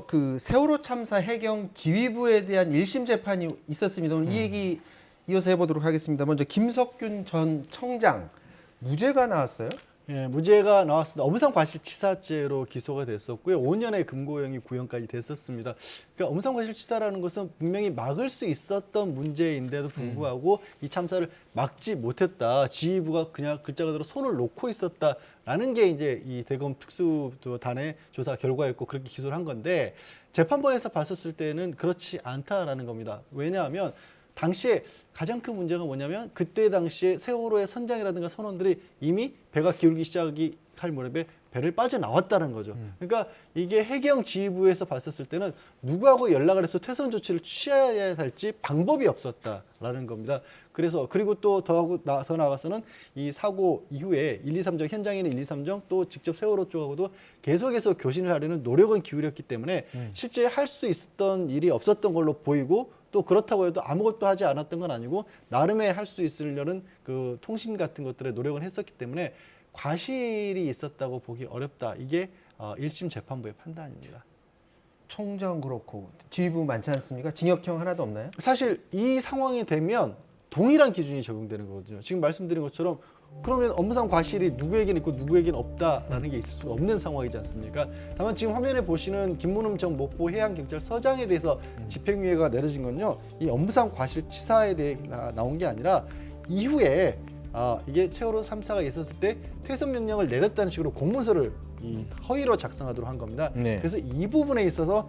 그 세월호 참사 해경 지휘부에 대한 1심 재판이 있었습니다. 오늘 이 얘기 이어서 해보도록 하겠습니다. 먼저 김석균 전 청장 무죄가 나왔어요? 예, 무죄가 나왔습니다. 엄상 과실치사죄로 기소가 됐었고요. 5년의 금고형이 구형까지 됐었습니다. 그러니까 엄상 과실치사라는 것은 분명히 막을 수 있었던 문제인데도 불구하고 이 참사를 막지 못했다. 지휘부가 그냥 글자 그대로 손을 놓고 있었다라는 게 이제 이 대검 특수단의 조사 결과였고 그렇게 기소를 한 건데 재판부에서 봤었을 때는 그렇지 않다라는 겁니다. 왜냐하면 당시에 가장 큰 문제가 뭐냐면 그때 당시에 세월호의 선장이라든가 선원들이 이미 배가 기울기 시작이 할 무렵에 배를 빠져나왔다는 거죠. 그러니까 이게 해경 지휘부에서 봤었을 때는 누구하고 연락을 해서 퇴선 조치를 취해야 할지 방법이 없었다라는 겁니다. 그래서 그리고 또 더 나아가서는 이 사고 이후에 1, 2, 3정 현장에 있는 1, 2, 3정 또 직접 세월호 쪽하고도 계속해서 교신을 하려는 노력은 기울였기 때문에 실제 할 수 있었던 일이 없었던 걸로 보이고 또 그렇다고 해도 아무것도 하지 않았던 건 아니고 나름의 할 수 있으려는 그 통신 같은 것들에 노력을 했었기 때문에 과실이 있었다고 보기 어렵다. 이게 1심 재판부의 판단입니다. 청장 그렇고 지휘부 많지 않습니까? 징역형 하나도 없나요? 사실 이 상황이 되면 동일한 기준이 적용되는 거거든요. 지금 말씀드린 것처럼 그러면 업무상 과실이 누구에게는 있고 누구에게는 없다라는 게 있을 수가 없는 상황이지 않습니까? 다만 지금 화면에 보시는 김문흠 전 목포 해양경찰서장에 대해서 집행유예가 내려진 건요. 이 업무상 과실치사에 대해 나온 게 아니라 이후에 이게 세월호 3사가 있었을 때 퇴선 명령을 내렸다는 식으로 공문서를 이 허위로 작성하도록 한 겁니다. 네. 그래서 이 부분에 있어서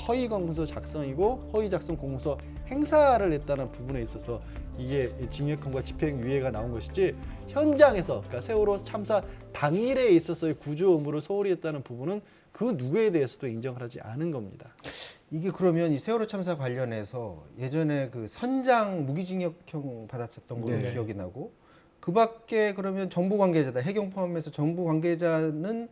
허위 공문서 작성이고 허위 작성 공문서 행사를 했다는 부분에 있어서 이게 징역형과 집행유예가 나온 것이지 현장에서 그러니까 세월호 참사 당일에 있어서의 구조 의무를 소홀히 했다는 부분은 그 누구에 대해서도 인정을 하지 않은 겁니다. 이게 그러면 이 세월호 참사 관련해서 예전에 그 선장 무기징역형 받았었던 걸로 네. 기억이 나고 그 밖에 그러면 정부 관계자다. 해경 포함해서 정부 관계자는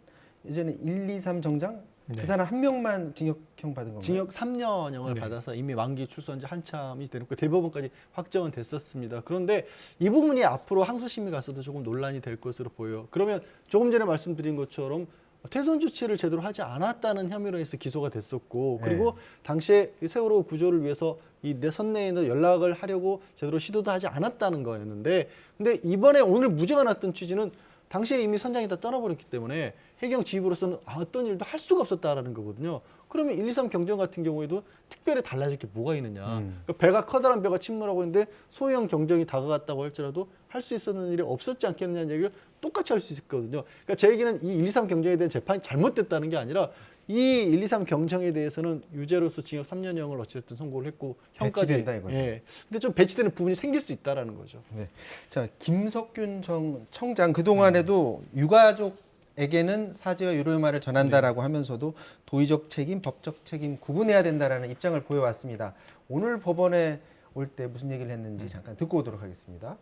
예전에 1, 2, 3 정장? 네. 그 사람 한 명만 징역형 받은 건가요? 징역 3년형을 네. 받아서 이미 만기 출소한 지 한참이 되고 대법원까지 확정은 됐었습니다. 그런데 이 부분이 앞으로 항소심이 가서도 조금 논란이 될 것으로 보여요. 그러면 조금 전에 말씀드린 것처럼 퇴선 조치를 제대로 하지 않았다는 혐의로 해서 기소가 됐었고 그리고 당시에 세월호 구조를 위해서 이 내 선내에서 연락을 하려고 제대로 시도도 하지 않았다는 거였는데 근데 이번에 오늘 무죄가 났던 취지는 당시에 이미 선장이 다 떠나버렸기 때문에 해경 지휘부로서는 어떤 일도 할 수가 없었다라는 거거든요. 그러면 1, 2, 3 경정 같은 경우에도 특별히 달라질 게 뭐가 있느냐. 그러니까 배가 커다란 배가 침몰하고 있는데 소형 경정이 다가갔다고 할지라도 할 수 있었는 일이 없었지 않겠느냐는 얘기를 똑같이 할 수 있거든요. 그러니까 제 얘기는 이 1, 2, 3 경정에 대한 재판이 잘못됐다는 게 아니라 이 1, 2, 3 경정에 대해서는 유죄로서 징역 3년형을 어찌됐든 선고를 했고 형까지 배치된다 이거죠. 예. 근데 좀 배치되는 부분이 생길 수 있다라는 거죠. 네. 자, 김석균 청장 그동안에도 유가족에게는 사죄와 위로의 말을 전한다라고 하면서도 도의적 책임, 법적 책임 구분해야 된다라는 입장을 보여왔습니다. 오늘 법원에 올 때 무슨 얘기를 했는지 잠깐 듣고 오도록 하겠습니다.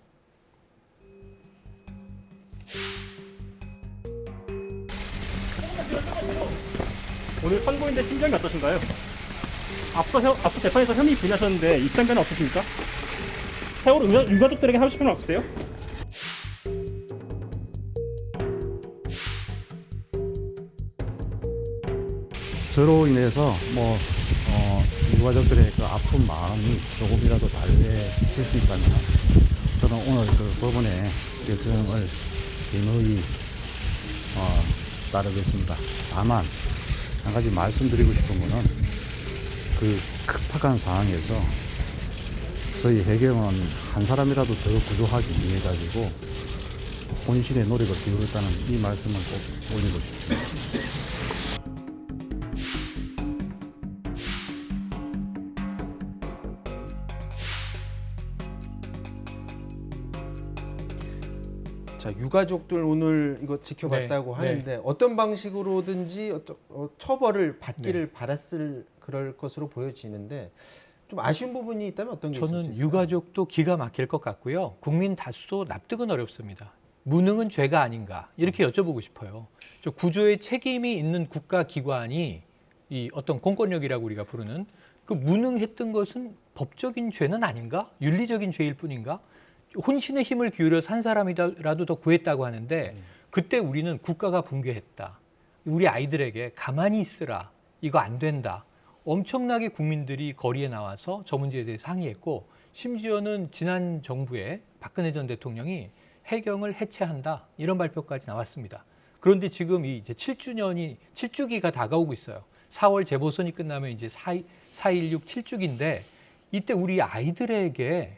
오늘 선고인의 심정이 어떠신가요? 앞서 재판에서 혐의 부인하셨는데 입장변은 없으십니까? 세월호 유가족들에게 하고 싶은 말 없으세요? 저로 인해서 유가족들의 그 아픈 마음이 조금이라도 달래질 수 있다면 저는 오늘 그 법원의 결정을 기꺼이 따르겠습니다. 다만 한 가지 말씀드리고 싶은 거는 그 급박한 상황에서 저희 해경은 한 사람이라도 더 구조하기 위해 가지고 혼신의 노력을 기울였다는 이 말씀을 꼭 올리고 싶습니다. 자, 유가족들 오늘 이거 지켜봤다고 네, 하는데 어떤 방식으로든지 처벌을 받기를 바랐을 그럴 것으로 보여지는데 좀 아쉬운 부분이 있다면 어떤 게 있을 수 저는 있을까요? 유가족도 기가 막힐 것 같고요. 국민 다수도 납득은 어렵습니다. 무능은 죄가 아닌가 이렇게 여쭤보고 싶어요. 저 구조에 책임이 있는 국가기관이 이 어떤 공권력이라고 우리가 부르는 그 무능했던 것은 법적인 죄는 아닌가? 윤리적인 죄일 뿐인가? 혼신의 힘을 기울여서 한 사람이라도 더 구했다고 하는데 그때 우리는 국가가 붕괴했다. 우리 아이들에게 가만히 있으라. 이거 안 된다. 엄청나게 국민들이 거리에 나와서 저 문제에 대해 상의했고 심지어는 지난 정부의 박근혜 전 대통령이 해경을 해체한다 이런 발표까지 나왔습니다. 그런데 지금 이 이제 7주기가 다가오고 있어요. 4월 재보선이 끝나면 이제 4.16 7주기인데 이때 우리 아이들에게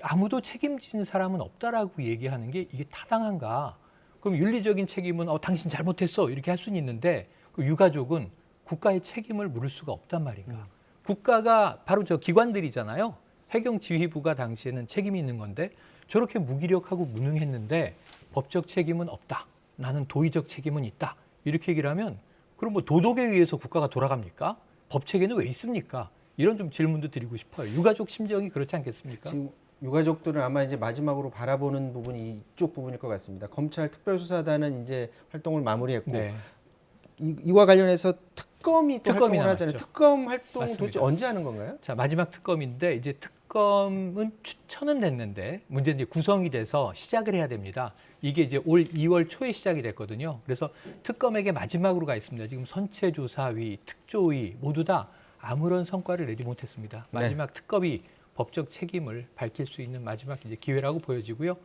아무도 책임진 사람은 없다라고 얘기하는 게 이게 타당한가? 그럼 윤리적인 책임은 당신 잘못했어 이렇게 할 수는 있는데 그 유가족은 국가의 책임을 물을 수가 없단 말인가? 국가가 바로 저 기관들이잖아요. 해경지휘부가 당시에는 책임이 있는 건데 저렇게 무기력하고 무능했는데 법적 책임은 없다. 나는 도의적 책임은 있다. 이렇게 얘기를 하면 그럼 뭐 도덕에 의해서 국가가 돌아갑니까? 법 체계는 왜 있습니까? 이런 좀 질문도 드리고 싶어요. 유가족 심정이 그렇지 않겠습니까? 지금 유가족들은 아마 이제 마지막으로 바라보는 부분이 이쪽 부분일 것 같습니다. 검찰 특별수사단은 이제 활동을 마무리했고 네. 이와 관련해서 특검이 또 특검이 활동을 하잖아요. 남았죠. 특검 활동 맞습니다. 도대체 언제 하는 건가요? 자, 마지막 특검인데 이제 특검은 추천은 됐는데 문제는 이제 구성이 돼서 시작을 해야 됩니다. 이게 이제 올 2월 초에 시작이 됐거든요. 그래서 특검에게 마지막으로 가 있습니다. 지금 선체조사위, 특조위 모두 다 아무런 성과를 내지 못했습니다. 마지막 특검이 법적 책임을 밝힐 수 있는 마지막 이제 기회라고 보여지고요.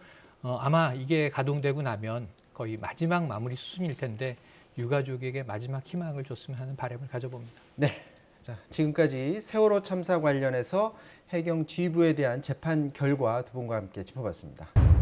아마 이게 가동되고 나면 거의 마지막 마무리 수순일 텐데 유가족에게 마지막 희망을 줬으면 하는 바람을 가져봅니다. 네. 자, 지금까지 세월호 참사 관련해서 해경 지휘부에 대한 재판 결과 두 분과 함께 짚어봤습니다.